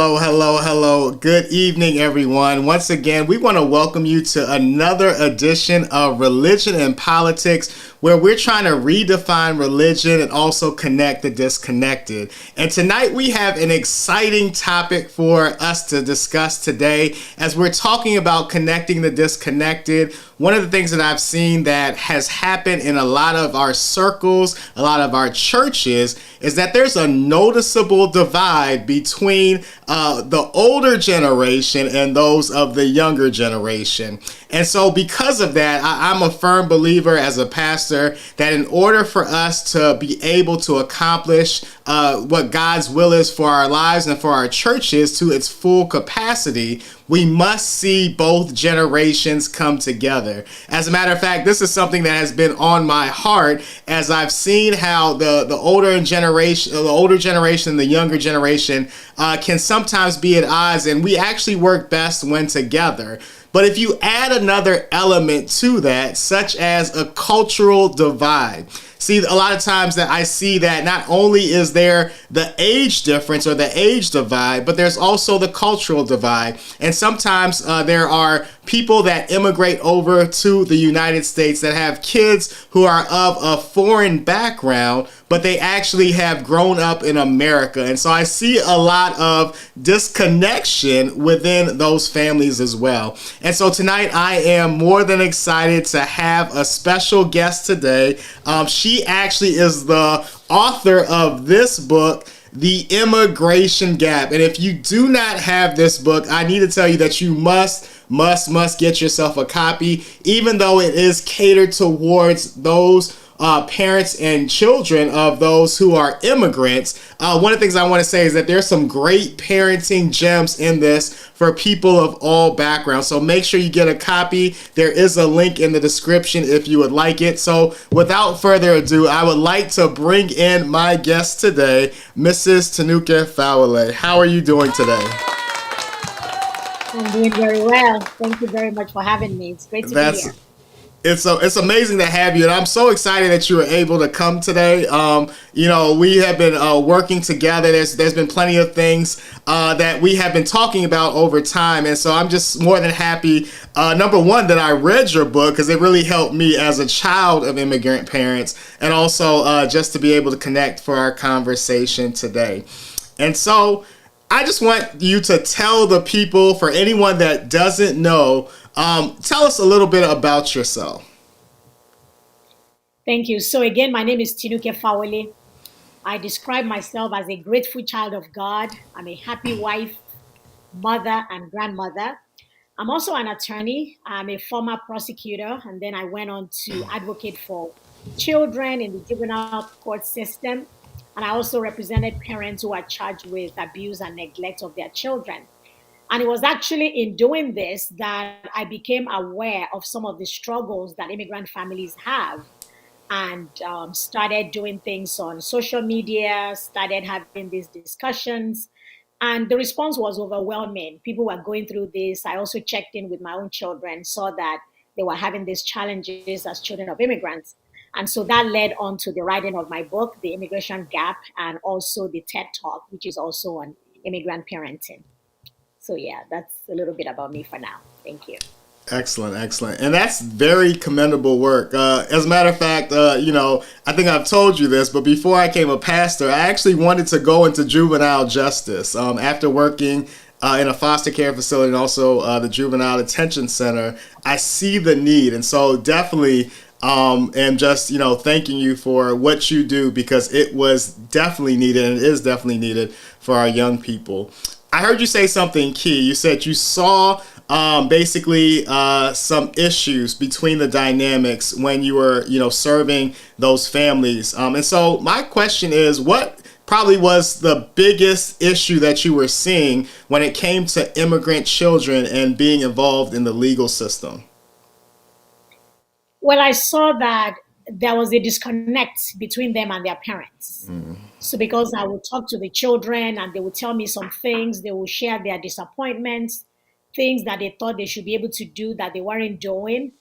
hello, hello, hello. Good evening, everyone. Once again, we want to welcome you to another edition of Religion and Politics, where we're trying to redefine religion and also connect the disconnected. And tonight we have an exciting topic for us to discuss today as we're talking about connecting the disconnected. One of the things that I've seen that has happened in a lot of our circles, a lot of our churches, is that there's a noticeable divide between the older generation and those of the younger generation. And so because of that, I'm a firm believer as a pastor that in order for us to be able to accomplish what God's will is for our lives and for our churches to its full capacity, we must see both generations come together. As a matter of fact, this is something that has been on my heart as I've seen how the older generation and the younger generation can sometimes be at odds, and we actually work best when together. But if you add another element to that, such as a cultural divide, see, a lot of times that I see that not only is there the age difference or the age divide, but there's also the cultural divide. And sometimes there are people that immigrate over to the United States that have kids who are of a foreign background, but they actually have grown up in America. And so I see a lot of disconnection within those families as well. And so tonight I am more than excited to have a special guest today. She actually is the author of this book, The Immigration Gap. And if you do not have this book, I need to tell you that you must get yourself a copy, even though it is catered towards those parents and children of those who are immigrants. One of the things I want to say is that there's some great parenting gems in this for people of all backgrounds. So make sure you get a copy. There is a link in the description if you would like it. So without further ado, I would like to bring in my guest today, Mrs. Atinuke Fawole. How are you doing today? I'm doing very well. Thank you very much for having me. It's great to be here. It's amazing to have you, and I'm so excited that you were able to come today. We have been working together. There's been plenty of things that we have been talking about over time, and so I'm just more than happy. Number one, that I read your book because it really helped me as a child of immigrant parents, and also just to be able to connect for our conversation today. And so I just want you to tell the people, for anyone that doesn't know, tell us a little bit about yourself. Thank you. So again, my name is Atinuke Fawole. I describe myself as a grateful child of God. I'm a happy wife, mother, and grandmother. I'm also an attorney. I'm a former prosecutor, and then I went on to advocate for children in the juvenile court system. And I also represented parents who are charged with abuse and neglect of their children. And it was actually in doing this that I became aware of some of the struggles that immigrant families have, and started doing things on social media, started having these discussions. And the response was overwhelming. People were going through this. I also checked in with my own children, saw that they were having these challenges as children of immigrants. And so that led on to the writing of my book, The Immigration Gap, and also the TED Talk, which is also on immigrant parenting. So yeah, that's a little bit about me for now. Thank you. Excellent. And that's very commendable work. As a matter of fact, I think I've told you this, but before I became a pastor, I actually wanted to go into juvenile justice. After working in a foster care facility and also the juvenile detention center, I see the need. And so definitely am just, thanking you for what you do, because it was definitely needed and it is definitely needed for our young people. I heard you say something key. You said you saw basically some issues between the dynamics when you were, serving those families. And so my question is, what probably was the biggest issue that you were seeing when it came to immigrant children and being involved in the legal system? Well, I saw that there was a disconnect between them and their parents. So because I would talk to the children and they would tell me some things, they would share their disappointments, things that they thought they should be able to do that they weren't doing.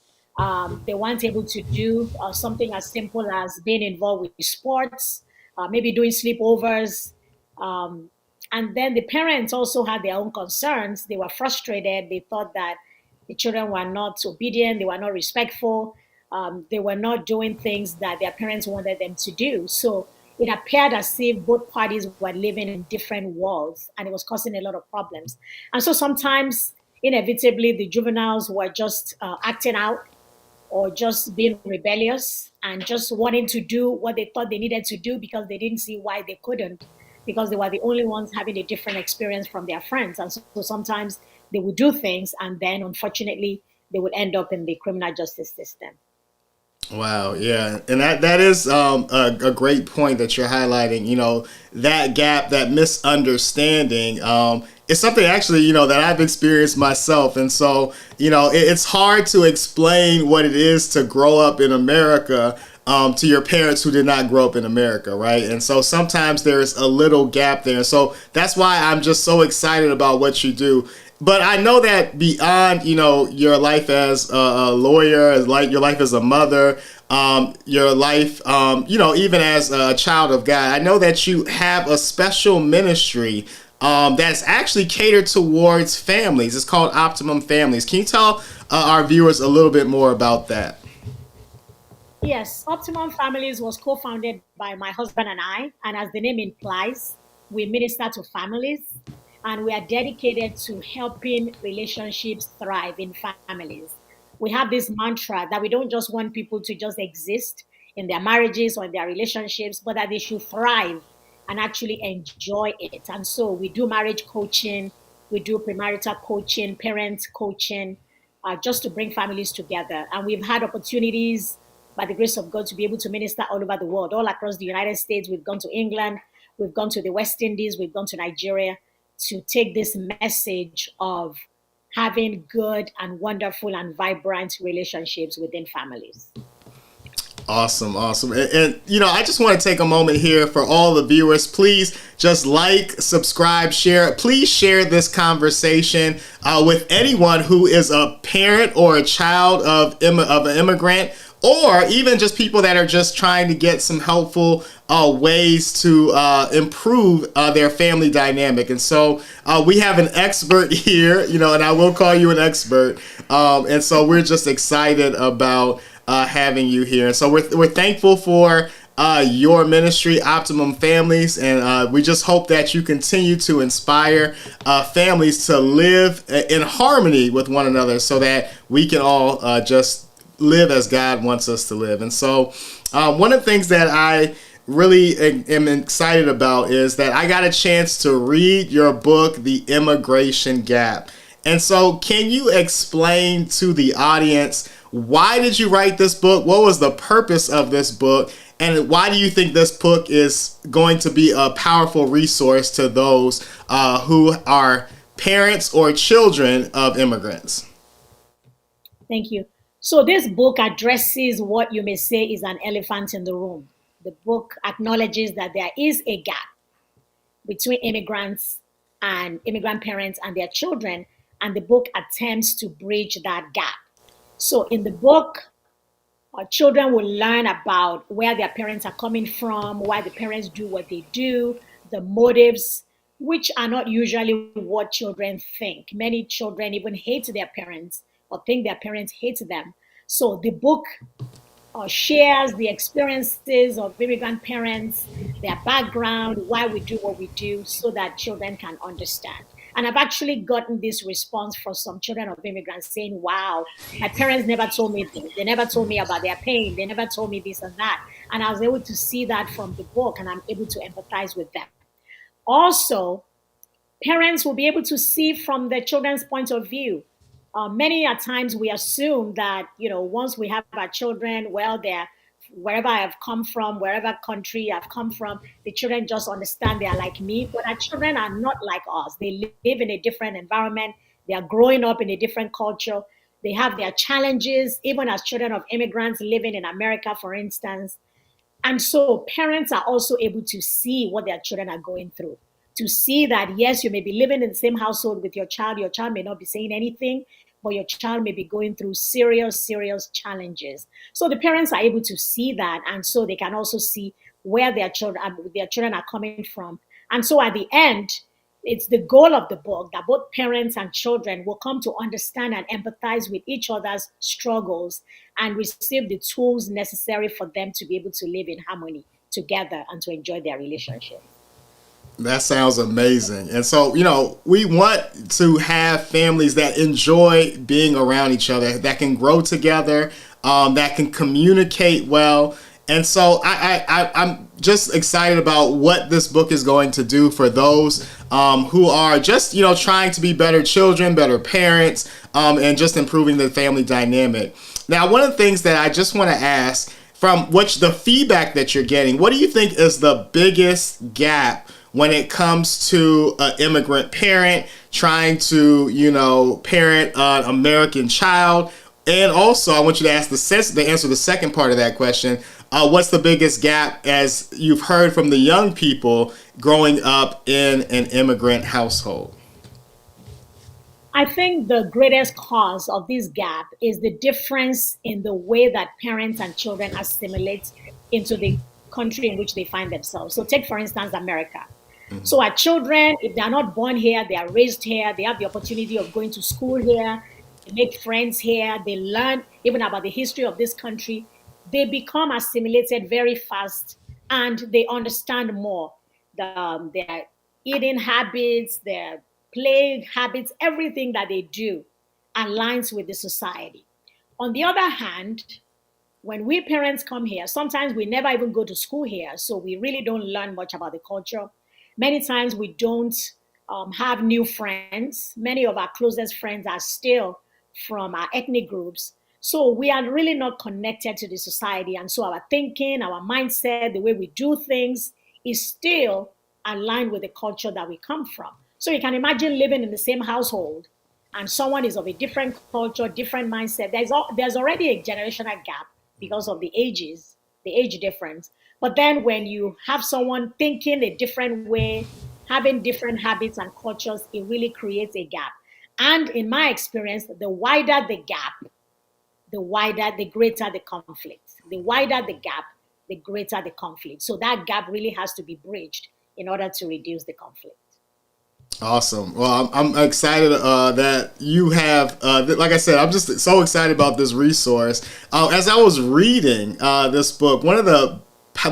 They weren't able to do something as simple as being involved with sports, maybe doing sleepovers, And then the parents also had their own concerns. They were frustrated. They thought that the children were not obedient, they were not respectful, they were not doing things that their parents wanted them to do. So it appeared as if both parties were living in different worlds, and it was causing a lot of problems. And so sometimes, inevitably, the juveniles were just acting out or just being rebellious and just wanting to do what they thought they needed to do because they didn't see why they couldn't, because they were the only ones having a different experience from their friends. And so sometimes they would do things, and then unfortunately they would end up in the criminal justice system. Wow, yeah, and that is a great point that you're highlighting. That gap, that misunderstanding, is something actually that I've experienced myself, and so it's hard to explain what it is to grow up in America to your parents who did not grow up in America, right? And so sometimes there's a little gap there. So that's why I'm just so excited about what you do. But I know that beyond, your life as a lawyer, as like your life as a mother, your life, even as a child of God, I know that you have a special ministry that's actually catered towards families. It's called Optimum Families. Can you tell our viewers a little bit more about that? Yes, Optimum Families was co founded by my husband and I. And as the name implies, we minister to families, and we are dedicated to helping relationships thrive in families. We have this mantra that we don't just want people to just exist in their marriages or in their relationships, but that they should thrive and actually enjoy it. And so we do marriage coaching, we do premarital coaching, parent coaching, just to bring families together. And we've had opportunities by the grace of God to be able to minister all over the world, all across the United States. We've gone to England, we've gone to the West Indies, we've gone to Nigeria to take this message of having good and wonderful and vibrant relationships within families. Awesome, awesome. And I just want to take a moment here for all the viewers. Please just like, subscribe, share. Please share this conversation with anyone who is a parent or a child of an immigrant, or even just people that are just trying to get some helpful ways to improve their family dynamic. And so we have an expert here, and I will call you an expert. And so we're just excited about having you here. And so we're thankful for your ministry, Optimum Families, and we just hope that you continue to inspire families to live in harmony with one another so that we can all just live as God wants us to live. And so one of the things that I really am excited about is that I got a chance to read your book, The Immigration Gap. And so can you explain to the audience, why did you write this book? What was the purpose of this book? And why do you think this book is going to be a powerful resource to those who are parents or children of immigrants? Thank you. So, this book addresses what you may say is an elephant in the room. The book acknowledges that there is a gap between immigrants and immigrant parents and their children, and the book attempts to bridge that gap. So, in the book, our children will learn about where their parents are coming from, why the parents do what they do, the motives, which are not usually what children think. Many children even hate their parents or think their parents hate them. So the book shares the experiences of immigrant parents, their background, why we do what we do, so that children can understand. And I've actually gotten this response from some children of immigrants saying, wow, my parents never told me this. They never told me about their pain. They never told me this and that. And I was able to see that from the book, and I'm able to empathize with them. Also, parents will be able to see from their children's point of view. Many a times we assume that once we have our children, well, they're wherever I have come from, wherever country I've come from, the children just understand they are like me. But our children are not like us. They live in a different environment. They are growing up in a different culture. They have their challenges, even as children of immigrants living in America, for instance. And so parents are also able to see what their children are going through, to see that, yes, you may be living in the same household with your child. Your child may not be saying anything, but your child may be going through serious, serious challenges. So the parents are able to see that. And so they can also see where their children are coming from. And so at the end, it's the goal of the book that both parents and children will come to understand and empathize with each other's struggles and receive the tools necessary for them to be able to live in harmony together and to enjoy their relationships. That sounds amazing. And so, we want to have families that enjoy being around each other, that can grow together, that can communicate well. And so I'm just excited about what this book is going to do for those who are just, trying to be better children, better parents, and just improving the family dynamic. Now, one of the things that I just want to ask, from the feedback that you're getting, what do you think is the biggest gap when it comes to an immigrant parent trying to, parent an American child? And also, I want you to answer the second part of that question. What's the biggest gap, as you've heard from the young people growing up in an immigrant household? I think the greatest cause of this gap is the difference in the way that parents and children assimilate into the country in which they find themselves. So, take for instance America. So, our children, if they are not born here, they are raised here, they have the opportunity of going to school here, they make friends here, they learn even about the history of this country. They become assimilated very fast and they understand more their eating habits, their play habits, everything that they do aligns with the society. On the other hand, when we parents come here, sometimes we never even go to school here, so we really don't learn much about the culture. Many times we don't have new friends. Many of our closest friends are still from our ethnic groups. So we are really not connected to the society. And so our thinking, our mindset, the way we do things is still aligned with the culture that we come from. So you can imagine living in the same household and someone is of a different culture, different mindset. There's already a generational gap because of the age difference. But then when you have someone thinking a different way, having different habits and cultures, it really creates a gap. And in my experience, the wider the gap, the greater the conflict. The wider the gap, the greater the conflict. So that gap really has to be bridged in order to reduce the conflict. Awesome. Well, I'm excited that you have, like I said, I'm just so excited about this resource. As I was reading this book, one of the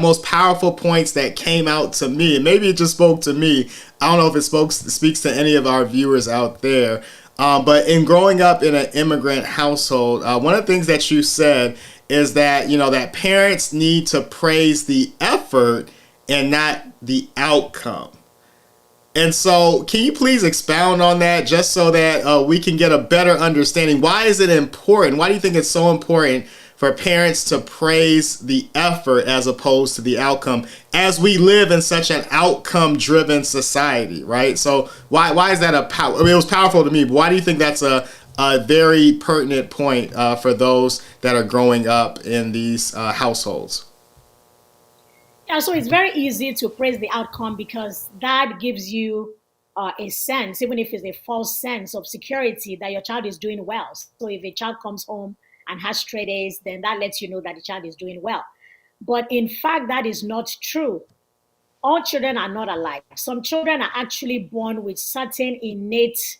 most powerful points that came out to me, and maybe it just spoke to me, I don't know if it speaks to any of our viewers out there, but in growing up in an immigrant household, one of the things that you said is that, that parents need to praise the effort and not the outcome. And so, can you please expound on that, just so that we can get a better understanding? Why is it important? Why do you think it's so important for parents to praise the effort as opposed to the outcome, as we live in such an outcome-driven society, right? So why is that it was powerful to me, but why do you think that's a very pertinent point for those that are growing up in these households? Yeah, so it's very easy to praise the outcome because that gives you a sense, even if it's a false sense of security, that your child is doing well. So if a child comes home and has straight A's, then that lets you know that the child is doing well. But in fact, that is not true. All children are not alike. Some children are actually born with certain innate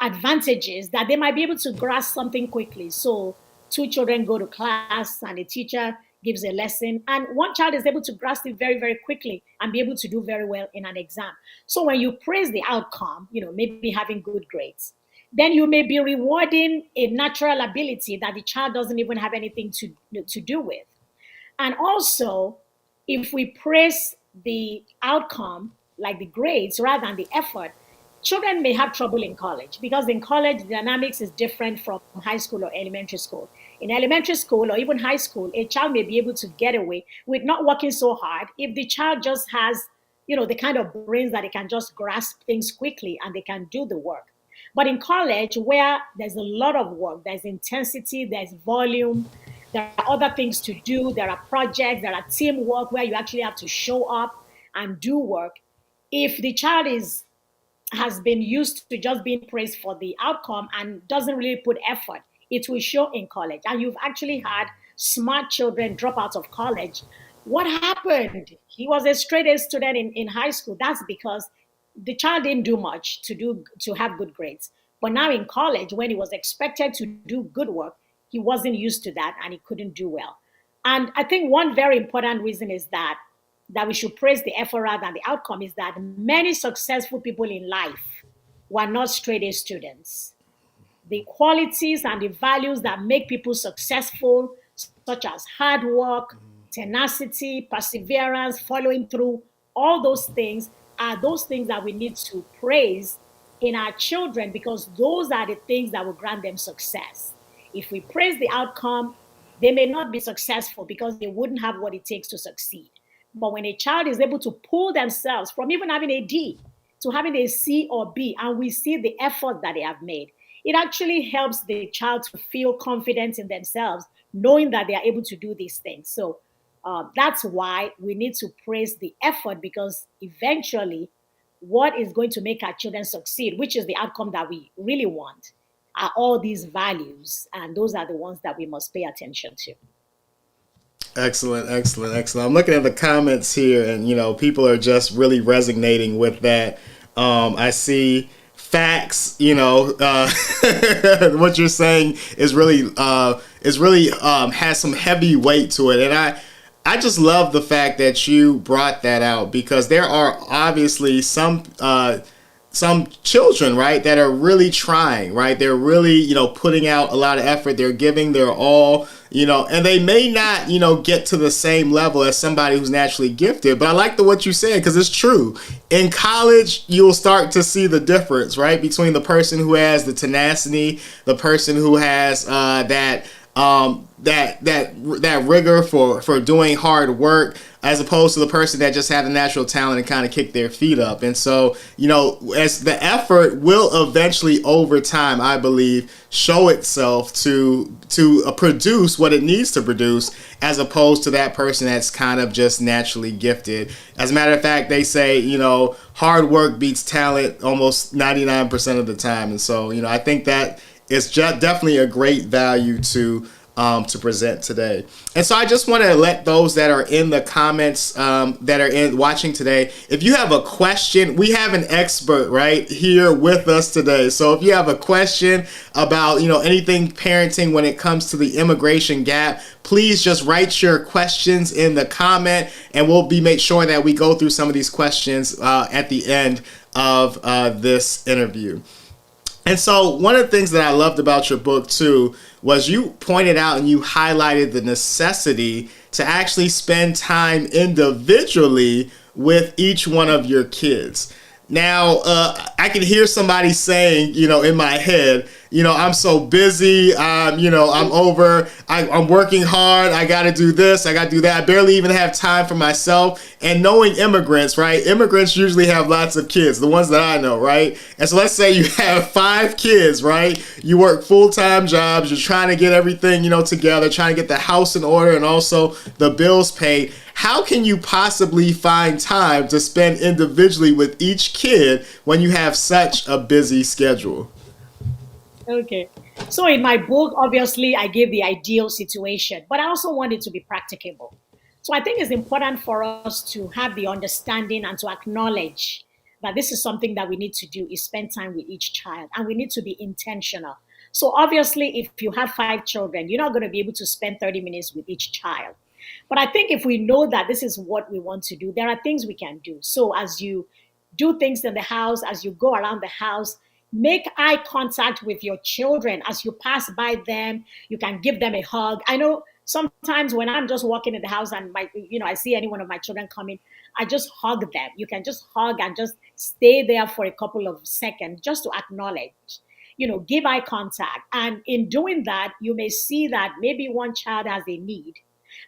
advantages that they might be able to grasp something quickly. So, two children go to class and a teacher gives a lesson, and one child is able to grasp it very, very quickly and be able to do very well in an exam. So, when you praise the outcome, maybe having good grades, then you may be rewarding a natural ability that the child doesn't even have anything to do with. And also, if we praise the outcome, like the grades, rather than the effort, children may have trouble in college because in college, the dynamics is different from high school or elementary school. In elementary school or even high school, a child may be able to get away with not working so hard if the child just has, the kind of brains that they can just grasp things quickly and they can do the work. But in college, where there's a lot of work, there's intensity, there's volume, there are other things to do, there are projects, there are teamwork where you actually have to show up and do work. If the child has been used to just being praised for the outcome and doesn't really put effort, it will show in college. And you've actually had smart children drop out of college. What happened? He was a straight A student in high school. That's because the child didn't do much to have good grades. But now in college, when he was expected to do good work, he wasn't used to that and he couldn't do well. And I think one very important reason is that we should praise the effort rather than the outcome is that many successful people in life were not straight A students. The qualities and the values that make people successful, such as hard work, tenacity, perseverance, following through, all those things are those things that we need to praise in our children because those are the things that will grant them success. If we praise the outcome, they may not be successful because they wouldn't have what it takes to succeed. But when a child is able to pull themselves from even having a D to having a C or B, and we see the effort that they have made, it actually helps the child to feel confident in themselves, knowing that they are able to do these things. So that's why we need to praise the effort because eventually, what is going to make our children succeed, which is the outcome that we really want, are all these values. And those are the ones that we must pay attention to. Excellent, excellent, excellent. I'm looking at the comments here, and people are just really resonating with that. I see facts. What you're saying is really has some heavy weight to it, and I just love the fact that you brought that out because there are obviously some children, right, that are really trying, right? They're really, putting out a lot of effort. They're giving their all, and they may not, get to the same level as somebody who's naturally gifted. But I like what you said because it's true. In college, you'll start to see the difference, right, between the person who has the tenacity, the person who has that rigor for doing hard work as opposed to the person that just had the natural talent and kind of kick their feet up. And so, as the effort will eventually over time, I believe, show itself to produce what it needs to produce as opposed to that person that's kind of just naturally gifted. As a matter of fact, they say, hard work beats talent almost 99% of the time. And so, I think that it's definitely a great value to present today. And so I just want to let those that are in the comments that are in watching today, if you have a question, we have an expert right here with us today. So if you have a question about anything parenting when it comes to the immigration gap, please just write your questions in the comment, and we'll make sure that we go through some of these questions at the end of this interview. And so one of the things that I loved about your book too was you pointed out and you highlighted the necessity to actually spend time individually with each one of your kids. Now, I can hear somebody saying, in my head, I'm so busy. I'm working hard. I got to do this. I got to do that. I barely even have time for myself. And knowing immigrants, right? Immigrants usually have lots of kids, the ones that I know, right? And so let's say you have 5 kids, right? You work full-time jobs. You're trying to get everything, together, trying to get the house in order and also the bills paid. How can you possibly find time to spend individually with each kid when you have such a busy schedule? Okay. So in my book, obviously, I gave the ideal situation, but I also want it to be practicable. So I think it's important for us to have the understanding and to acknowledge that this is something that we need to do is spend time with each child and we need to be intentional. So obviously, if you have 5 children, you're not going to be able to spend 30 minutes with each child. But I think if we know that this is what we want to do, there are things we can do. So as you do things in the house, as you go around the house, make eye contact with your children as you pass by them. You can give them a hug. I know sometimes when I'm just walking in the house and I see any one of my children coming, I just hug them. You can just hug and just stay there for a couple of seconds just to acknowledge, give eye contact. And in doing that, you may see that maybe one child has a need.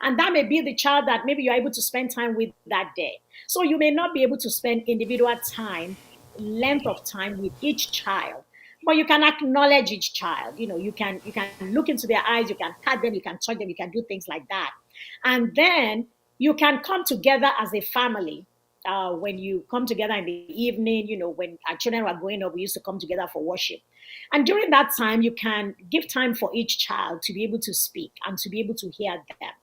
And that may be the child that maybe you're able to spend time with that day. So you may not be able to spend individual time, length of time with each child, but you can acknowledge each child. You can look into their eyes, you can pat them, you can touch them, you can do things like that. And then you can come together as a family. When you come together in the evening, when our children were growing up, we used to come together for worship. And during that time, you can give time for each child to be able to speak and to be able to hear them.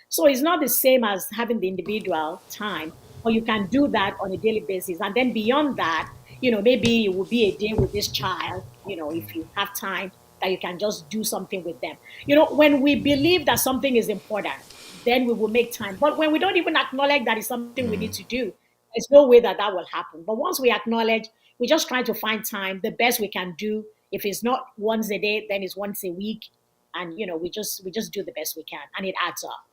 So it's not the same as having the individual time, or you can do that on a daily basis. And then beyond that, maybe it will be a day with this child, if you have time, that you can just do something with them. When we believe that something is important, then we will make time. But when we don't even acknowledge that it's something we need to do, there's no way that that will happen. But once we acknowledge, we just try to find time, the best we can do. If it's not once a day, then it's once a week, and we just do the best we can, and it adds up.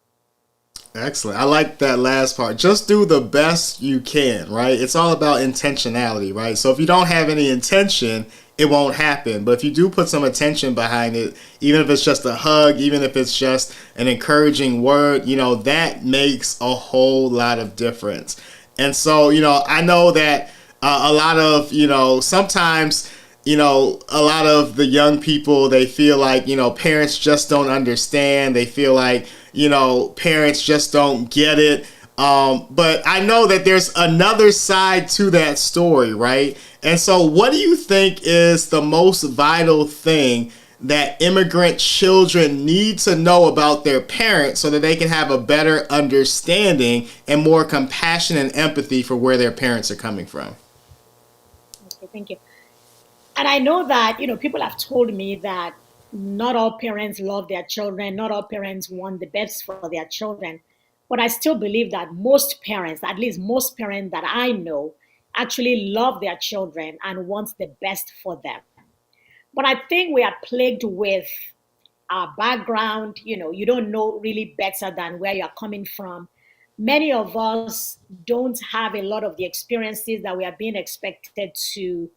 Excellent. I like that last part. Just do the best you can, right? It's all about intentionality, right? So if you don't have any intention, it won't happen. But if you do put some attention behind it, even if it's just a hug, even if it's just an encouraging word, that makes a whole lot of difference. And so, I know that a lot of, sometimes, a lot of the young people, they feel like, parents just don't understand. They feel like, parents just don't get it. But I know that there's another side to that story, right? And so what do you think is the most vital thing that immigrant children need to know about their parents so that they can have a better understanding and more compassion and empathy for where their parents are coming from? Okay, thank you. And I know that, people have told me that not all parents love their children, not all parents want the best for their children. But I still believe that most parents, at least most parents that I know, actually love their children and want the best for them. But I think we are plagued with our background. You don't know really better than where you're coming from. Many of us don't have a lot of the experiences that we are being expected to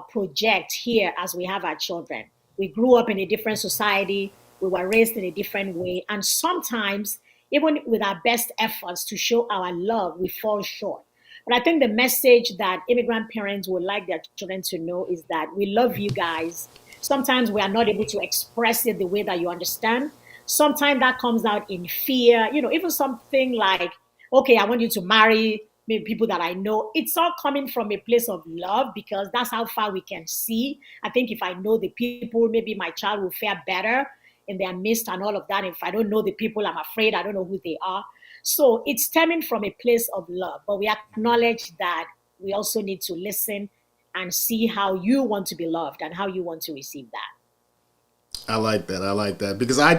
project here as we have our children. We grew up in a different society, we were raised in a different way, and sometimes, even with our best efforts to show our love, we fall short. But I think the message that immigrant parents would like their children to know is that we love you guys. Sometimes we are not able to express it the way that you understand. Sometimes that comes out in fear, even something like, okay, I want you to marry maybe people that I know. It's all coming from a place of love because that's how far we can see. I think if I know the people, maybe my child will fare better in their midst and all of that. If I don't know the people, I'm afraid I don't know who they are. So it's stemming from a place of love, but we acknowledge that we also need to listen and see how you want to be loved and how you want to receive that. I like that. I like that because I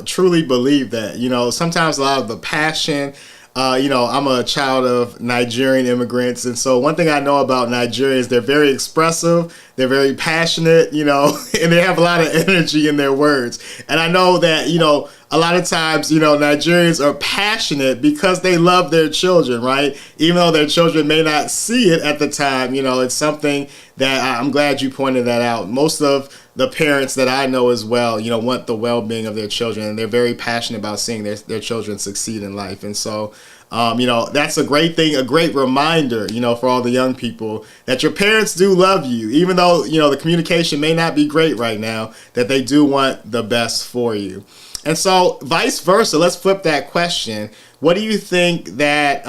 truly believe that, sometimes a lot of the passion, I'm a child of Nigerian immigrants. And so one thing I know about Nigerians, they're very expressive, they're very passionate, and they have a lot of energy in their words. And I know that, a lot of times, Nigerians are passionate because they love their children, right? Even though their children may not see it at the time, it's something that I'm glad you pointed that out. Most of the parents that I know as well, want the well-being of their children, and they're very passionate about seeing their children succeed in life. And so, that's a great thing, a great reminder, for all the young people that your parents do love you, even though, the communication may not be great right now, that they do want the best for you. And so vice versa, let's flip that question. What do you think that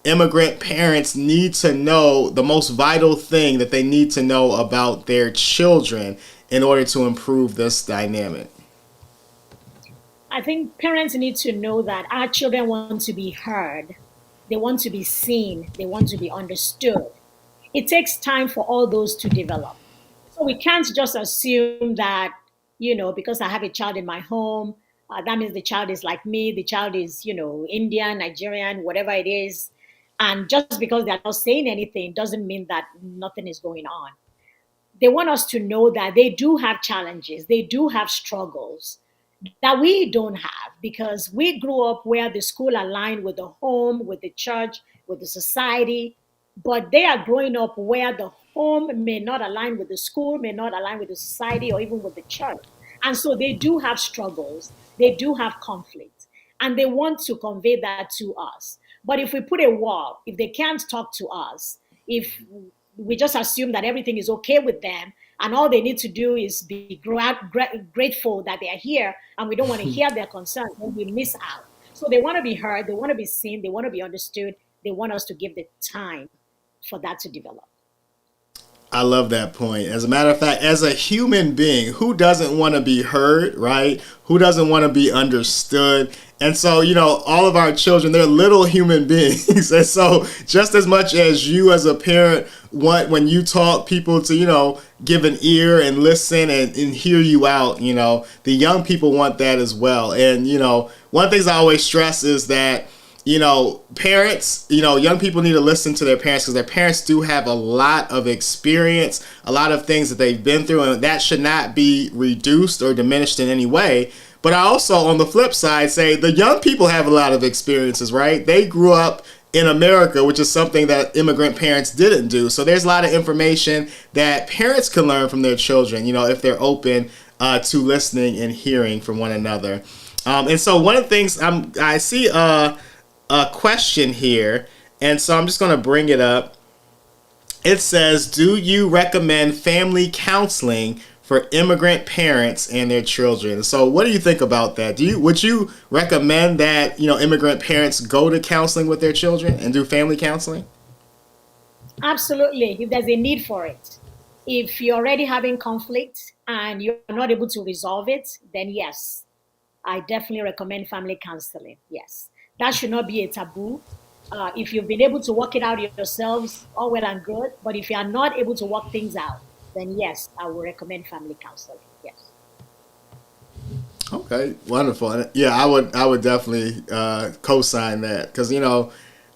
immigrant parents need to know, the most vital thing that they need to know about their children in order to improve this dynamic? I think parents need to know that our children want to be heard, they want to be seen, they want to be understood. It takes time for all those to develop. So we can't just assume that, because I have a child in my home, that means the child is like me, the child is, Indian, Nigerian, whatever it is. And just because they're not saying anything doesn't mean that nothing is going on. They want us to know that they do have challenges, they do have struggles that we don't have because we grew up where the school aligned with the home, with the church, with the society, but they are growing up where the home may not align with the school, may not align with the society, or even with the church. And so they do have struggles, they do have conflict, and they want to convey that to us. But if we put a wall, if they can't talk to us, if we just assume that everything is okay with them and all they need to do is be grateful that they are here and we don't want to hear their concerns, then we miss out. So they want to be heard, they want to be seen, they want to be understood, they want us to give the time for that to develop. I love that point. As a matter of fact, as a human being, who doesn't want to be heard, right? Who doesn't want to be understood? And so, all of our children, they're little human beings. And so just as much as you as a parent want, when you talk, people to, give an ear and listen and hear you out, the young people want that as well. And, one of the things I always stress is that, parents, young people need to listen to their parents because their parents do have a lot of experience, a lot of things that they've been through, and that should not be reduced or diminished in any way. But I also, on the flip side, say the young people have a lot of experiences, right? They grew up in America, which is something that immigrant parents didn't do. So there's a lot of information that parents can learn from their children, if they're open to listening and hearing from one another. And so one of the things I see a question here, and so I'm just going to bring it up. It says, do you recommend family counseling for immigrant parents and their children? So what do you think about that? Would you recommend that, immigrant parents go to counseling with their children and do family counseling? Absolutely, if there's a need for it. If you're already having conflict and you're not able to resolve it, then yes, I definitely recommend family counseling. Yes, that should not be a taboo. If you've been able to work it out yourselves, all well and good. But if you are not able to work things out, then yes, I would recommend family counseling. Yes. Okay, wonderful. Yeah, I would definitely co-sign that because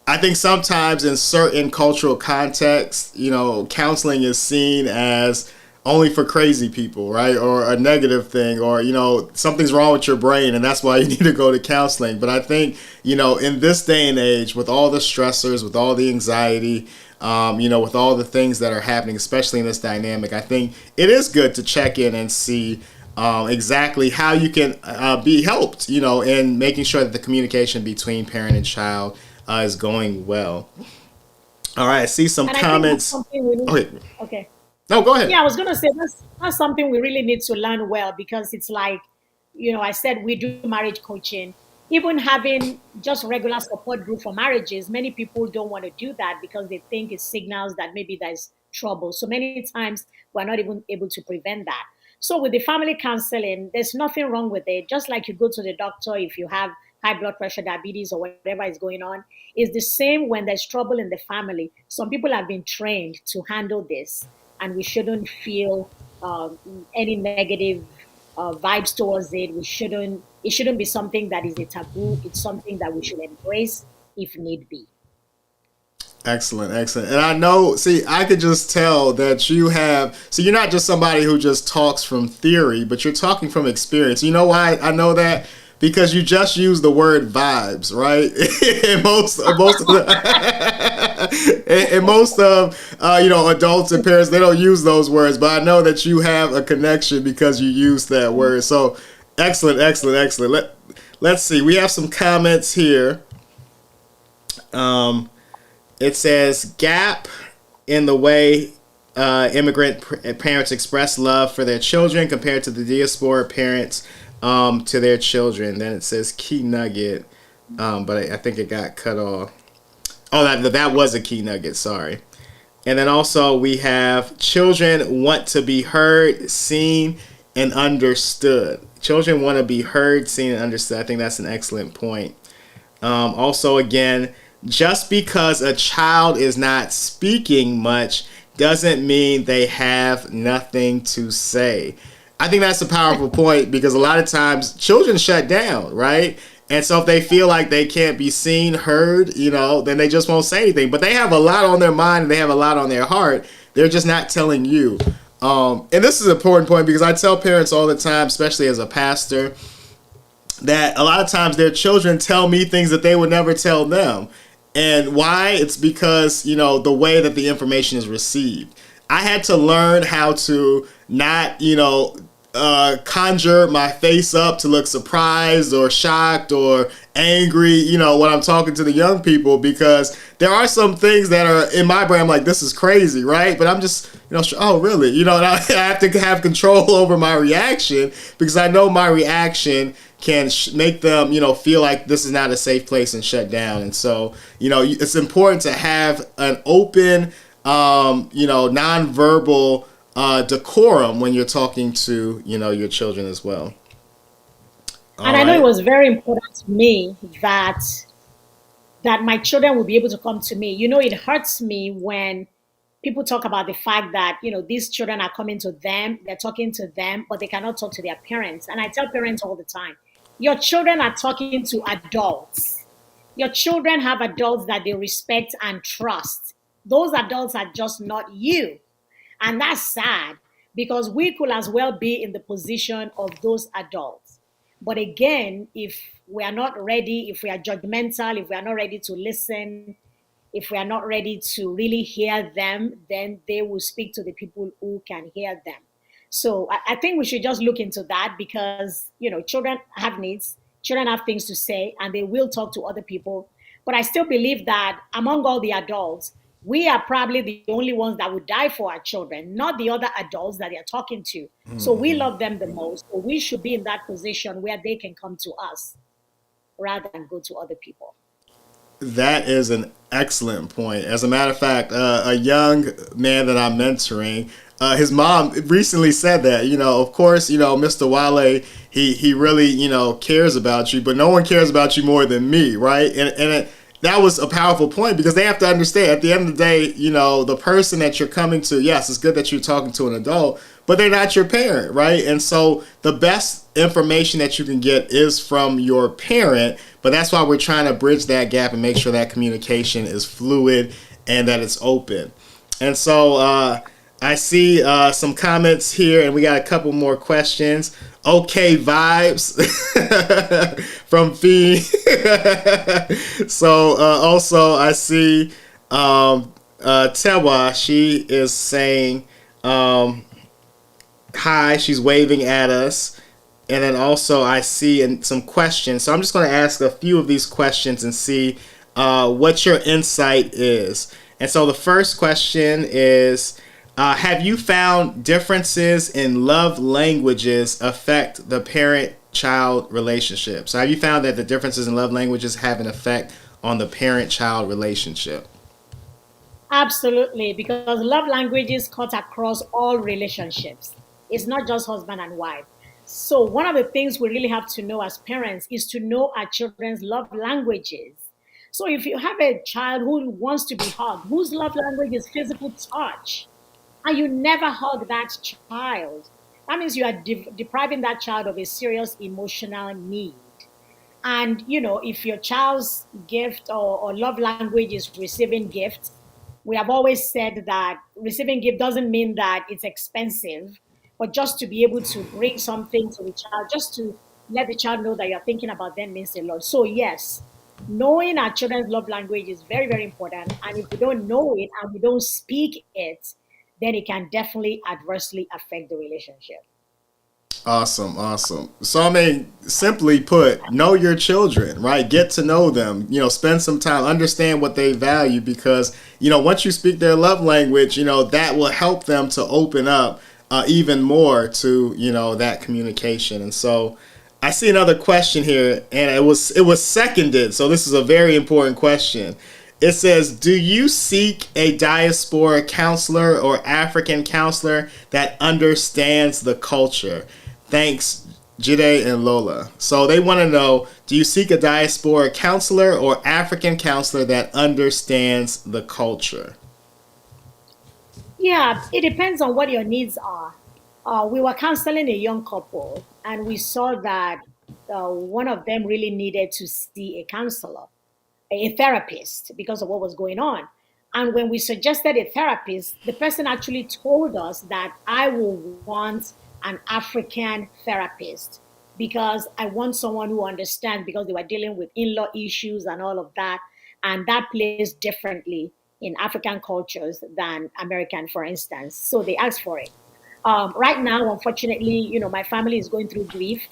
I think sometimes in certain cultural contexts, counseling is seen as only for crazy people, right? Or a negative thing, or, something's wrong with your brain and that's why you need to go to counseling. But I think, in this day and age, with all the stressors, with all the anxiety, with all the things that are happening, especially in this dynamic, I think it is good to check in and see exactly how you can be helped, in making sure that the communication between parent and child is going well. All right, I see some comments. Okay. No, go ahead. Yeah, I was going to say that's something we really need to learn well because it's like, I said we do marriage coaching. Even having just regular support group for marriages, many people don't want to do that because they think it signals that maybe there's trouble. So many times we're not even able to prevent that. So with the family counseling, there's nothing wrong with it. Just like you go to the doctor if you have high blood pressure, diabetes, or whatever is going on, it's the same when there's trouble in the family. Some people have been trained to handle this, and we shouldn't feel any negative vibes towards it. It shouldn't be something that is a taboo. It's something that we should embrace if need be. Excellent, excellent. And I know, I could just tell that you're not just somebody who just talks from theory, but you're talking from experience. You know why I know that? Because you just use the word vibes, right? and most of adults and parents, they don't use those words, but I know that you have a connection because you use that word. So excellent, excellent, excellent. Let's see. We have some comments here. It says gap in the way immigrant parents express love for their children compared to the diaspora parents to their children. Then it says key nugget, but I think it got cut off. Oh, that was a key nugget. Sorry. And then also we have children want to be heard, seen, and understood. Children want to be heard, seen, and understood. I think that's an excellent point. Also, again, just because a child is not speaking much doesn't mean they have nothing to say. I think that's a powerful point because a lot of times children shut down, right? And so if they feel like they can't be seen, heard, then they just won't say anything. But they have a lot on their mind and they have a lot on their heart. They're just not telling you. And this is an important point because I tell parents all the time, especially as a pastor, that a lot of times their children tell me things that they would never tell them. And why? It's because, the way that the information is received. I had to learn how to not, conjure my face up to look surprised or shocked or angry, when I'm talking to the young people, because there are some things that are in my brain. I'm like, this is crazy, right? But I'm just, oh, really? And I have to have control over my reaction because I know my reaction can make them, feel like this is not a safe place and shut down. And so, it's important to have an open, nonverbal decorum when you're talking to, your children as well. All And I know it right. was very important to me that my children will be able to come to me. You know, it hurts me when people talk about the fact that, these children are coming to them, they're talking to them, but they cannot talk to their parents. And I tell parents all the time, your children are talking to adults. Your children have adults that they respect and trust. Those adults are just not you. And that's sad because we could as well be in the position of those adults. But again, if we are not ready, if we are judgmental, if we are not ready to listen, if we are not ready to really hear them, then they will speak to the people who can hear them. So I think we should just look into that because, children have needs, children have things to say, and they will talk to other people. But I still believe that among all the adults, we are probably the only ones that would die for our children, not the other adults that they're talking to. So we love them the most. So we should be in that position where they can come to us rather than go to other people. That is an excellent point. As a matter of fact, a young man that I'm mentoring, his mom recently said that, of course, Mr. Wale, he really, cares about you, but no one cares about you more than me, right? That was a powerful point because they have to understand at the end of the day, the person that you're coming to, yes, it's good that you're talking to an adult, but they're not your parent, right? And so the best information that you can get is from your parent, but that's why we're trying to bridge that gap and make sure that communication is fluid and that it's open. And so I see some comments here, and we got a couple more questions. Okay, vibes from Fee. So also I see Tewa. She is saying hi. She's waving at us. And then also I see some questions. So I'm just going to ask a few of these questions and see what your insight is. And so the first question is, have you found differences in love languages affect the parent-child relationship? So have you found that the differences in love languages have an effect on the parent-child relationship? Absolutely, because love languages cut across all relationships. It's not just husband and wife. So, one of the things we really have to know as parents is to know our children's love languages. So, if you have a child who wants to be hugged, whose love language is physical touch, and you never hug that child, that means you are depriving that child of a serious emotional need. And if your child's gift or love language is receiving gifts, we have always said that receiving gift doesn't mean that it's expensive, but just to be able to bring something to the child, just to let the child know that you're thinking about them means a lot. So yes, knowing our children's love language is very, very important. And if we don't know it and we don't speak it, then it can definitely adversely affect the relationship. Awesome, awesome. So I mean, simply put, know your children, right? Get to know them. Spend some time, understand what they value, because once you speak their love language, that will help them to open up even more to that communication. And so, I see another question here, and it was seconded. So this is a very important question. It says, do you seek a diaspora counselor or African counselor that understands the culture? Thanks, Jide and Lola. So they want to know, do you seek a diaspora counselor or African counselor that understands the culture? Yeah, it depends on what your needs are. We were counseling a young couple, and we saw that one of them really needed to see a counselor, a therapist, because of what was going on. And when we suggested a therapist, the person actually told us that I will want an African therapist because I want someone who understands because they were dealing with in law issues and all of that. And that plays differently in African cultures than American, for instance. So they asked for it. Right now, unfortunately, my family is going through grief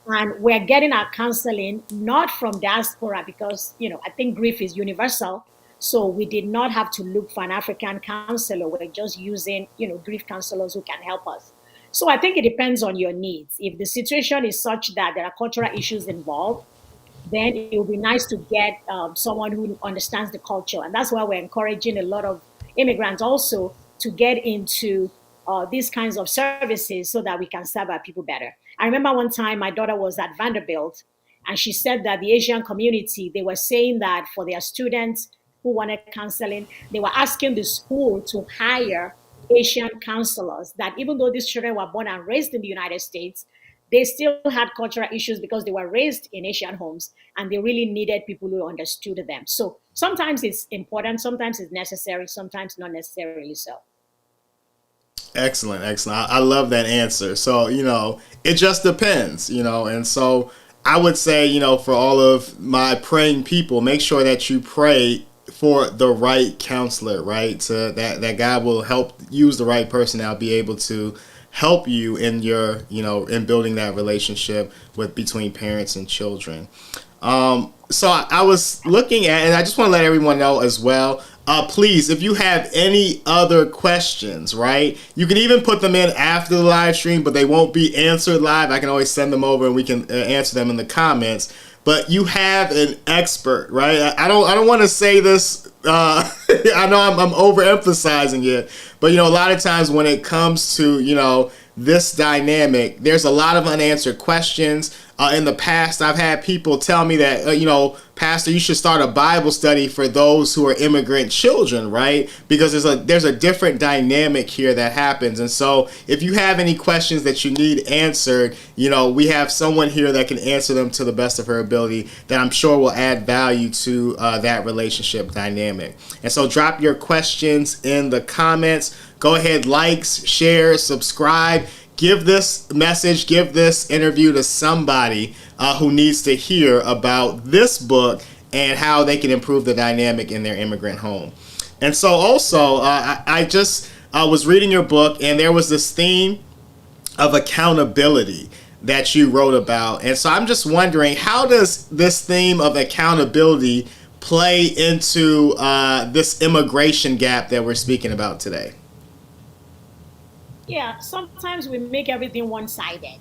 and we're getting our counseling not from diaspora because I think grief is universal, so we did not have to look for an African counselor. We're just using grief counselors who can help us. So I think it depends on your needs. If the situation is such that there are cultural issues involved, then it would be nice to get someone who understands the culture. And that's why we're encouraging a lot of immigrants also to get into these kinds of services so that we can serve our people better. I remember one time my daughter was at Vanderbilt, and she said that the Asian community, they were saying that for their students who wanted counseling, they were asking the school to hire Asian counselors, that even though these children were born and raised in the United States, they still had cultural issues because they were raised in Asian homes, and they really needed people who understood them. So sometimes it's important, sometimes it's necessary, sometimes not necessarily so. Excellent, excellent. I love that answer. So, it just depends, and so I would say, for all of my praying people, make sure that you pray for the right counselor, right? So that God will help use the right person that'll be able to help you in your, in building that relationship with between parents and children. So I was looking at, and I just want to let everyone know as well, please, if you have any other questions, right, you can even put them in after the live stream, but they won't be answered live. I can always send them over and we can answer them in the comments. But you have an expert, right? I don't want to say this. I know I'm overemphasizing it, but a lot of times when it comes to this dynamic, there's a lot of unanswered questions. In the past, I've had people tell me that, Pastor, you should start a Bible study for those who are immigrant children, right? Because there's a different dynamic here that happens. And so if you have any questions that you need answered, we have someone here that can answer them to the best of her ability that I'm sure will add value to that relationship dynamic. And so drop your questions in the comments. Go ahead, likes, share, subscribe. Give this message, give this interview to somebody who needs to hear about this book and how they can improve the dynamic in their immigrant home. And so also, I just was reading your book, and there was this theme of accountability that you wrote about. And so I'm just wondering, how does this theme of accountability play into this immigration gap that we're speaking about today? Yeah, sometimes we make everything one-sided,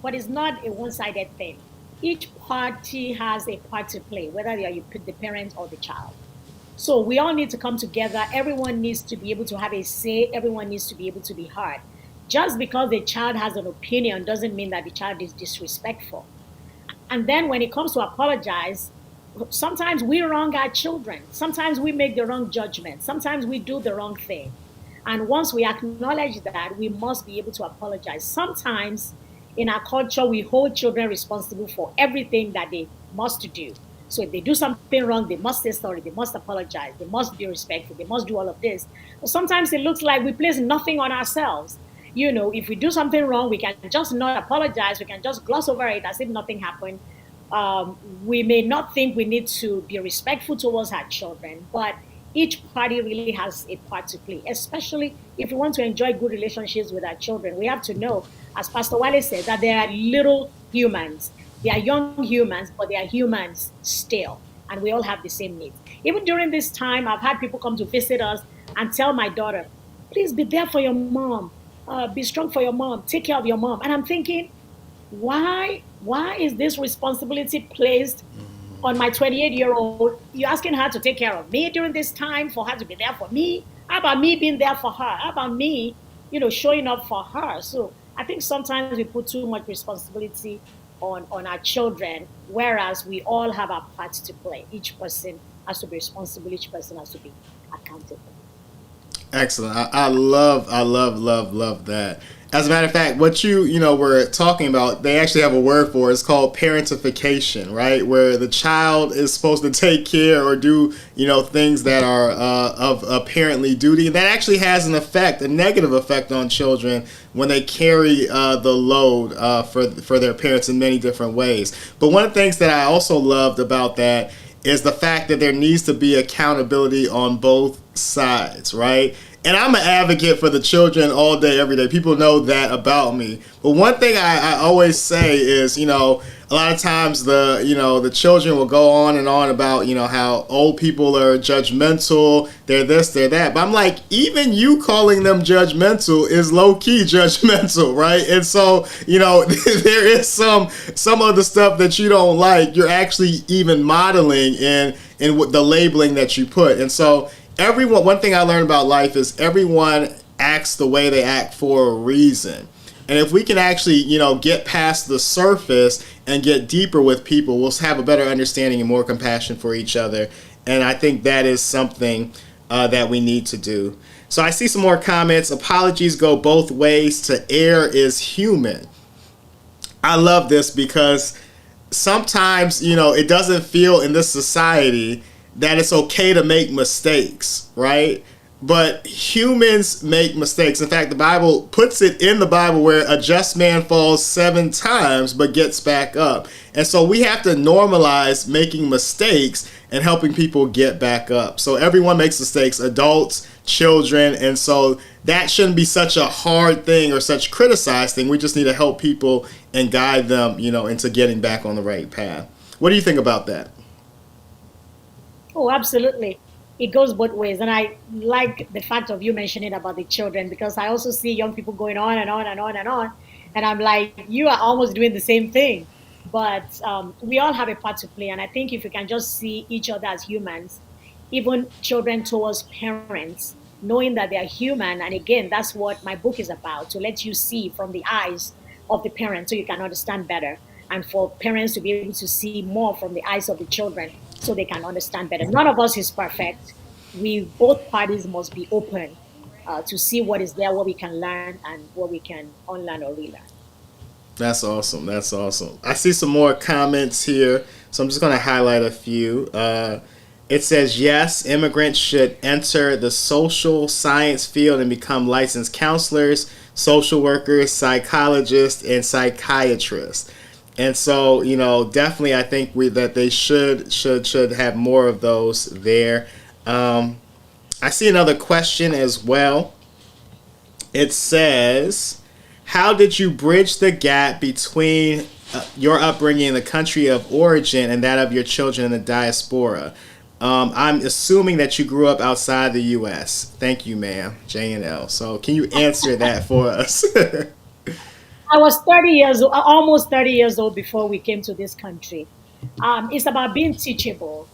but it's not a one-sided thing. Each party has a part to play, whether they are the parent or the child. So we all need to come together. Everyone needs to be able to have a say. Everyone needs to be able to be heard. Just because the child has an opinion doesn't mean that the child is disrespectful. And then when it comes to apologize, sometimes we wrong our children. Sometimes we make the wrong judgment. Sometimes we do the wrong thing. And once we acknowledge that, we must be able to apologize. Sometimes in our culture, we hold children responsible for everything that they must do. So if they do something wrong, they must say sorry, they must apologize, they must be respectful, they must do all of this. But sometimes it looks like we place nothing on ourselves. If we do something wrong, we can just not apologize, we can just gloss over it as if nothing happened. We may not think we need to be respectful towards our children, but each party really has a part to play, especially if we want to enjoy good relationships with our children. We have to know, as Pastor Wale said, that they are little humans. They are young humans, but they are humans still, and we all have the same needs. Even during this time, I've had people come to visit us and tell my daughter, please be there for your mom, be strong for your mom, take care of your mom. And I'm thinking, why is this responsibility placed on my 28-year-old? You're asking her to take care of me during this time, for her to be there for me? How about me being there for her? How about me, showing up for her? So I think sometimes we put too much responsibility on our children, whereas we all have our parts to play. Each person has to be responsible. Each person has to be accountable. Excellent. I love that. As a matter of fact, what you were talking about, they actually have a word for it. It's called parentification, right? Where the child is supposed to take care or do, things that are of apparently duty. And that actually has an effect, a negative effect on children when they carry the load for their parents in many different ways. But one of the things that I also loved about that is the fact that there needs to be accountability on both sides, right? And I'm an advocate for the children all day, every day. People know that about me. But one thing I always say is, a lot of times the children will go on and on about, how old people are judgmental, they're this, they're that. But I'm like, even you calling them judgmental is low-key judgmental, right? And so, there is some of the stuff that you don't like, you're actually even modeling in the labeling that you put. And so one thing I learned about life is everyone acts the way they act for a reason. And if we can actually, get past the surface and get deeper with people, we'll have a better understanding and more compassion for each other. And I think that is something that we need to do. So I see some more comments. Apologies go both ways. To err is human. I love this because sometimes, it doesn't feel in this society that it's okay to make mistakes, right? But humans make mistakes. In fact, the Bible puts it in the Bible where a just man falls 7 times but gets back up. And so we have to normalize making mistakes and helping people get back up. So everyone makes mistakes, adults, children, and so that shouldn't be such a hard thing or such criticized thing. We just need to help people and guide them, into getting back on the right path. What do you think about that? Oh, absolutely. It goes both ways. And I like the fact of you mentioning about the children because I also see young people going on and on and on and on. And I'm like, you are almost doing the same thing. But we all have a part to play. And I think if we can just see each other as humans, even children towards parents, knowing that they are human. And again, that's what my book is about to let you see from the eyes of the parent so you can understand better. And for parents to be able to see more from the eyes of the children so they can understand better. None of us is perfect. We both parties must be open to see what is there, what we can learn, and what we can unlearn or relearn. That's awesome. That's awesome. I see some more comments here, so I'm just going to highlight a few. It says, yes, immigrants should enter the social science field and become licensed counselors, social workers, psychologists, and psychiatrists. And so, definitely, I think that they should have more of those there. I see another question as well. It says, how did you bridge the gap between your upbringing in the country of origin and that of your children in the diaspora? I'm assuming that you grew up outside the U.S. Thank you, ma'am. J and L. So can you answer that for us? I was 30 years old, almost 30 years old before we came to this country. It's about being teachable,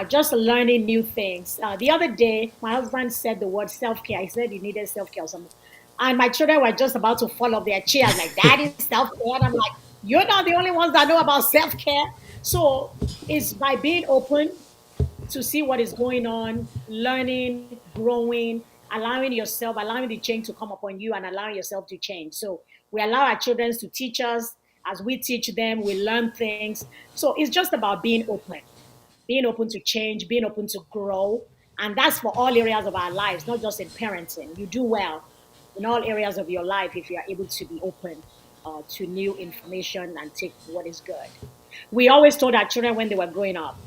just learning new things. The other day, my husband said the word self care. He said he needed self care or something. And my children were just about to fall off their chairs, like, that is self care. And I'm like, you're not the only ones that know about self care. So it's by being open to see what is going on, learning, growing, allowing the change to come upon you and allowing yourself to change. So we allow our children to teach us. As we teach them, we learn things. So it's just about being open to change, being open to grow. And that's for all areas of our lives, not just in parenting. You do well in all areas of your life if you are able to be open to new information and take what is good. We always told our children when they were growing up,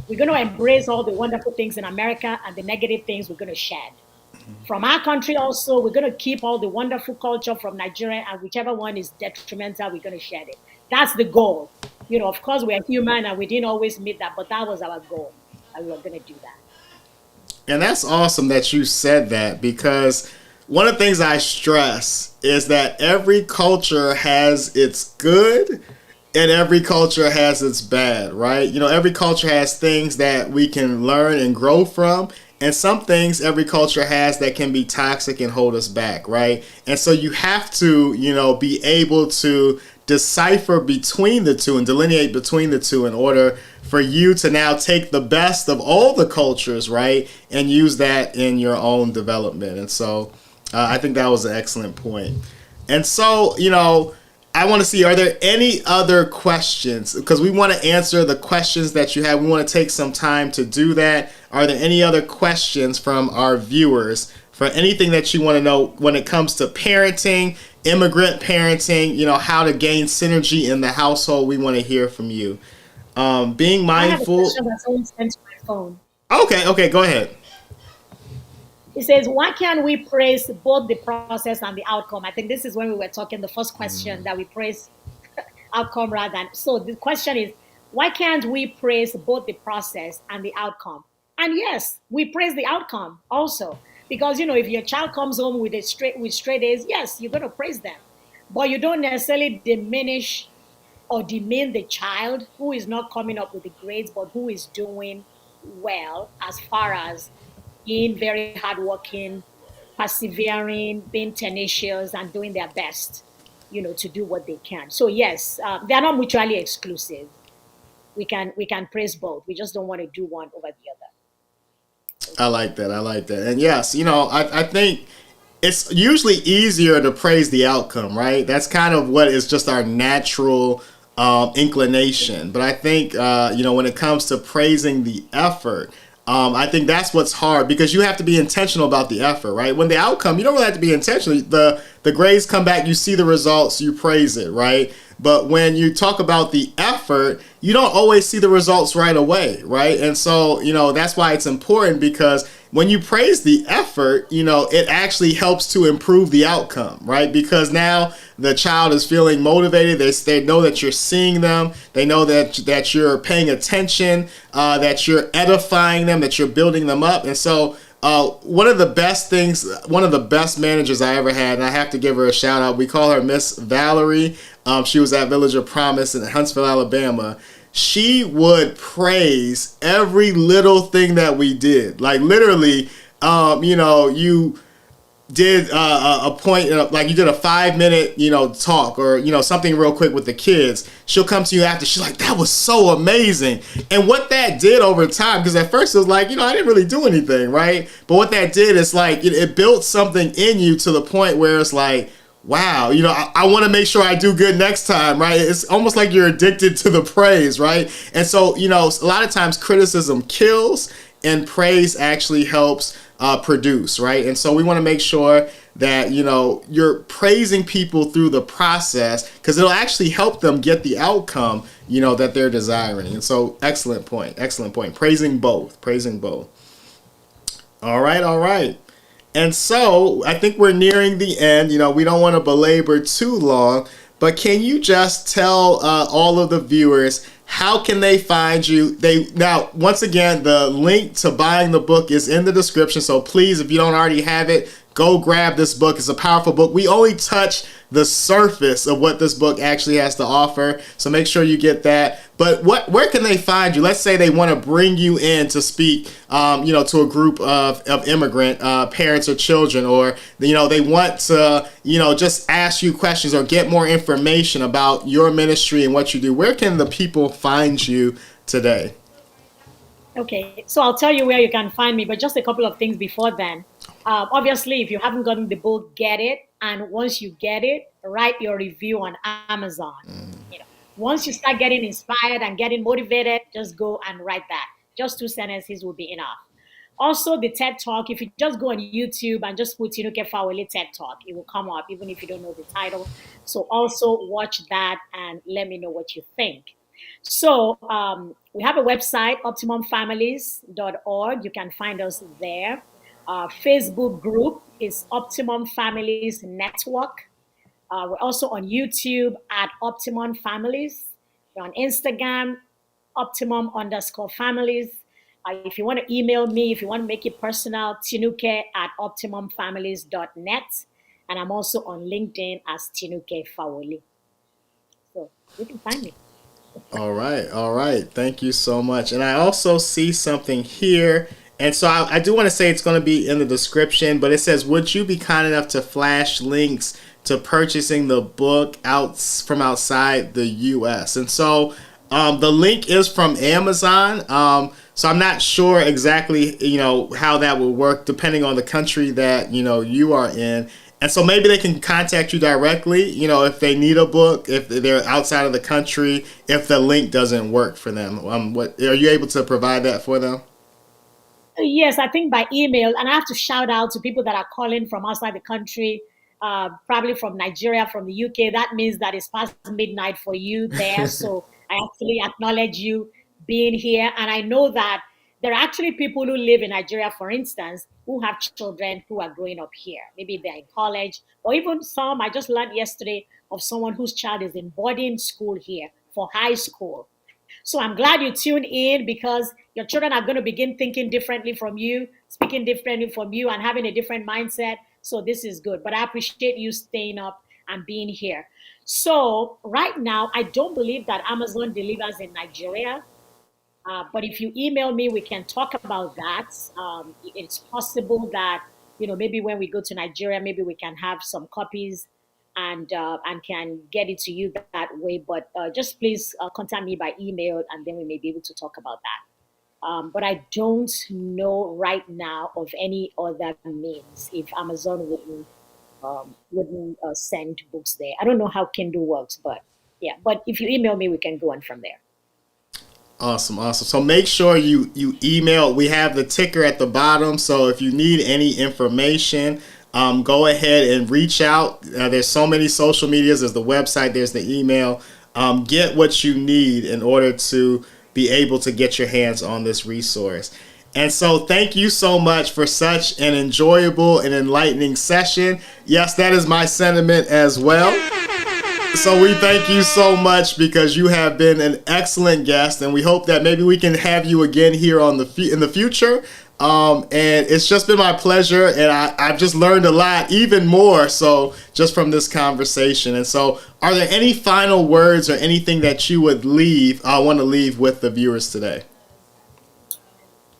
we're going to embrace all the wonderful things in America and the negative things we're going to shed. From our country also, we're going to keep all the wonderful culture from Nigeria, and whichever one is detrimental, we're going to shed it. That's the goal. Of course, we're human and we didn't always meet that, but that was our goal, and we were going to do that. And that's awesome that you said that because one of the things I stress is that every culture has its good and every culture has its bad, right? Every culture has things that we can learn and grow from, and some things every culture has that can be toxic and hold us back, right? And so you have to, be able to decipher between the two and delineate between the two in order for you to now take the best of all the cultures, right, and use that in your own development. And so I think that was an excellent point. And so, I want to see, are there any other questions? Because we want to answer the questions that you have. We want to take some time to do that. Are there any other questions from our viewers for anything that you want to know when it comes to parenting, immigrant parenting, how to gain synergy in the household? We want to hear from you. Being I have a mindful. question that someone sent to my phone. Okay, go ahead. It says, why can't we praise both the process and the outcome? I think this is when we were talking, the first question that we praise outcome rather than. So the question is, why can't we praise both the process and the outcome? And yes, we praise the outcome also. Because if your child comes home with straight A's, yes, you're gonna praise them. But you don't necessarily diminish or demean the child who is not coming up with the grades, but who is doing well as far as being very hardworking, persevering, being tenacious, and doing their best, to do what they can. So yes, they are not mutually exclusive. We can praise both. We just don't want to do one over the other. I like that. I like that. And yes, I think it's usually easier to praise the outcome, right? That's kind of what is just our natural inclination. But I think, when it comes to praising the effort, I think that's what's hard because you have to be intentional about the effort, right? When the outcome, you don't really have to be intentional. The grades come back, you see the results, you praise it, right? But when you talk about the effort, you don't always see the results right away, right? And so, that's why it's important because when you praise the effort, it actually helps to improve the outcome, right? Because now the child is feeling motivated. They know that you're seeing them. They know that you're paying attention, that you're edifying them, that you're building them up. And so one of the best managers I ever had, and I have to give her a shout out. We call her Miss Valerie. She was at Village of Promise in Huntsville, Alabama. She would praise every little thing that we did. Like literally, you did a point, like you did a 5 minute, talk or, something real quick with the kids. She'll come to you after. She's like, that was so amazing. And what that did over time, because at first it was like, I didn't really do anything, right? But what that did is like, it built something in you to the point where it's like, wow, I want to make sure I do good next time, right? It's almost like you're addicted to the praise, right? And so, a lot of times criticism kills and praise actually helps produce, right? And so we want to make sure that, you're praising people through the process because it'll actually help them get the outcome, that they're desiring. And so excellent point. Praising both. All right, all right. And so I think we're nearing the end. We don't want to belabor too long, but can you just tell all of the viewers how can they find you? Now, once again, the link to buying the book is in the description. So please, if you don't already have it, go grab this book. It's a powerful book. We only touch the surface of what this book actually has to offer. So make sure you get that. But where can they find you? Let's say they want to bring you in to speak, to a group of immigrant parents or children, or, they want to, just ask you questions or get more information about your ministry and what you do. Where can the people find you today? Okay, so I'll tell you where you can find me, but just a couple of things before then. Obviously, if you haven't gotten the book, get it. And once you get it, write your review on Amazon. Once you start getting inspired and getting motivated, just go and write that. Just 2 sentences will be enough. Also, the TED Talk, if you just go on YouTube and just put Atinuke Fawole TED Talk, it will come up, even if you don't know the title. So also watch that and let me know what you think. So we have a website, optimumfamilies.org. You can find us there. Facebook group is Optimum Families Network. We're also on YouTube at Optimum Families. We're on Instagram, Optimum_families. If you want to email me, if you want to make it personal, Tinuke at optimumfamilies.net. And I'm also on LinkedIn as Tinuke Fawole. So you can find me. All right, all right. Thank you so much. And I also see something here. And so I do want to say it's going to be in the description, but it says, would you be kind enough to flash links to purchasing the book from outside the U.S.? And so the link is from Amazon. So I'm not sure exactly, how that will work depending on the country that, you are in. And so maybe they can contact you directly, if they need a book, if they're outside of the country, if the link doesn't work for them. Are you able to provide that for them? Yes, I think by email. And I have to shout out to people that are calling from outside the country, probably from Nigeria, from the UK. That means that it's past midnight for you there. So I actually acknowledge you being here. And I know that there are actually people who live in Nigeria, for instance, who have children who are growing up here. Maybe they're in college, or even some. I just learned yesterday of someone whose child is in boarding school here for high school. So I'm glad you tuned in because your children are going to begin thinking differently from you, speaking differently from you, and having a different mindset. So this is good. But I appreciate you staying up and being here. So right now, I don't believe that Amazon delivers in Nigeria. But if you email me, we can talk about that. It's possible that maybe when we go to Nigeria, maybe we can have some copies and can get it to you that way. But just please contact me by email, and then we may be able to talk about that. But I don't know right now of any other means if Amazon wouldn't send books there. I don't know how Kindle works, but yeah. But if you email me, we can go on from there. Awesome, awesome. So make sure you email. We have the ticker at the bottom. So if you need any information, go ahead and reach out. There's so many social medias. There's the website. There's the email. Get what you need in order to be able to get your hands on this resource. And so thank you so much for such an enjoyable and enlightening session. Yes, that is my sentiment as well. So we thank you so much because you have been an excellent guest, and we hope that maybe we can have you again here on in the future. And it's just been my pleasure, and I've just learned a lot, even more so just from this conversation. And so are there any final words or anything that you would want to leave with the viewers today?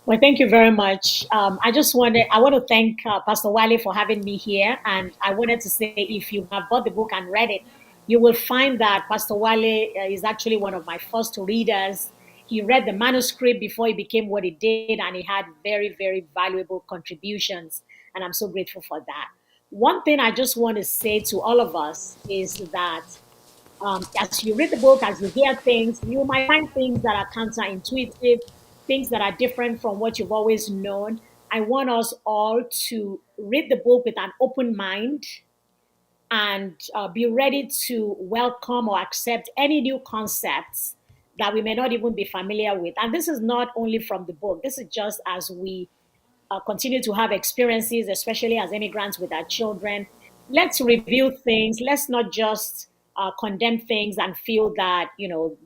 Well, thank you very much. I want to thank Pastor Wale for having me here. And I wanted to say, if you have bought the book and read it, you will find that Pastor Wale is actually one of my first readers. He read the manuscript before he became what he did, and he had very, very valuable contributions. And I'm so grateful for that. One thing I just want to say to all of us is that as you read the book, as you hear things, you might find things that are counterintuitive, things that are different from what you've always known. I want us all to read the book with an open mind and be ready to welcome or accept any new concepts that we may not even be familiar with. And this is not only from the book. This is just as we continue to have experiences, especially as immigrants with our children. Let's review things. Let's not just condemn things and feel that,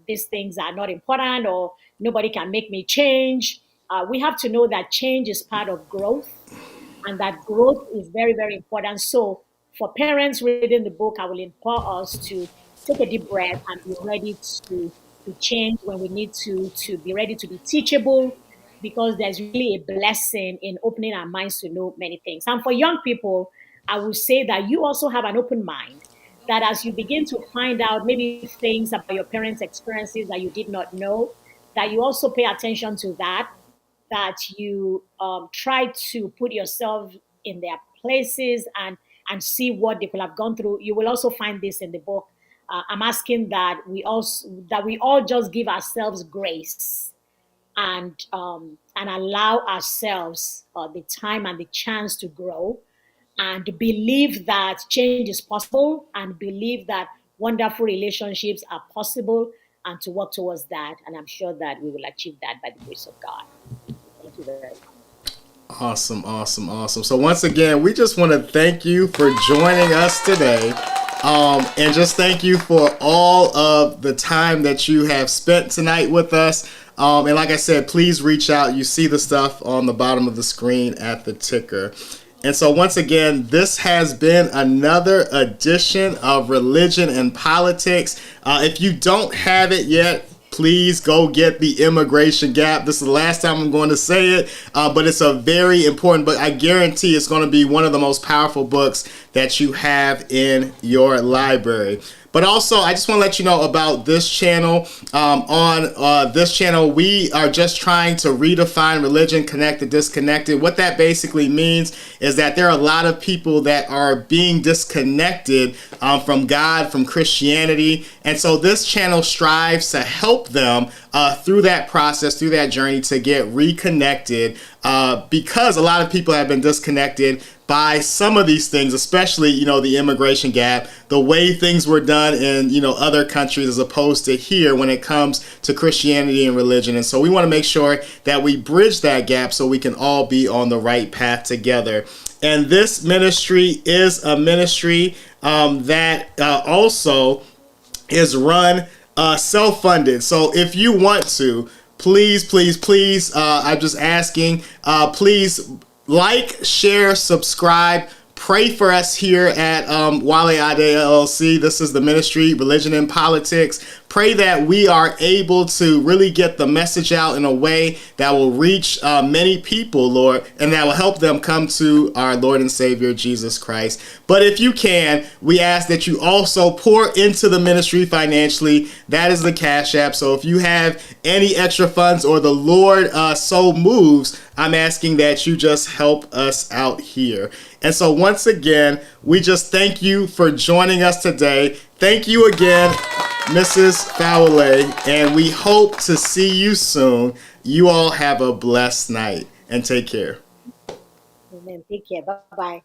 these things are not important or nobody can make me change. We have to know that change is part of growth, and that growth is very, very important. So for parents reading the book, I will implore us to take a deep breath and be ready to change when we need to be ready to be teachable, because there's really a blessing in opening our minds to know many things. And for young people, I will say that you also have an open mind, that as you begin to find out maybe things about your parents' experiences that you did not know, that you also pay attention to that you try to put yourself in their places and see what they could have gone through. You will also find this in the book. I'm asking that we all just give ourselves grace and allow ourselves the time and the chance to grow, and believe that change is possible, and believe that wonderful relationships are possible, and to work towards that. And I'm sure that we will achieve that by the grace of God. Thank you very much. Awesome, awesome, awesome. So once again, we just want to thank you for joining us today. And just thank you for all of the time that you have spent tonight with us. And like I said, please reach out. You see the stuff on the bottom of the screen at the ticker. And so once again, this has been another edition of Religion and Politics. If you don't have it yet, please go get The Immigration Gap. This is the last time I'm going to say it, but it's a very important book. I guarantee it's going to be one of the most powerful books that you have in your library. But also, I just want to let you know about this channel. On this channel, we are just trying to redefine religion, connect the disconnected. What that basically means is that there are a lot of people that are being disconnected from God, from Christianity. And so this channel strives to help them through that process, through that journey, to get reconnected, because a lot of people have been disconnected by some of these things, especially, the immigration gap, the way things were done in, other countries as opposed to here when it comes to Christianity and religion. And so we want to make sure that we bridge that gap so we can all be on the right path together. And this ministry is a ministry that also is run self-funded. So if you want to, please, I'm just asking, please like, share, subscribe, pray for us here at WaleAde LLC. This is the ministry, Religion and Politics. Pray that we are able to really get the message out in a way that will reach many people, Lord, and that will help them come to our Lord and Savior, Jesus Christ. But if you can, we ask that you also pour into the ministry financially. That is the Cash App. So if you have any extra funds or the Lord so moves, I'm asking that you just help us out here. And so once again, we just thank you for joining us today. Thank you again, Mrs. Fawole, and we hope to see you soon. You all have a blessed night and take care. Amen. Take care. Bye-bye.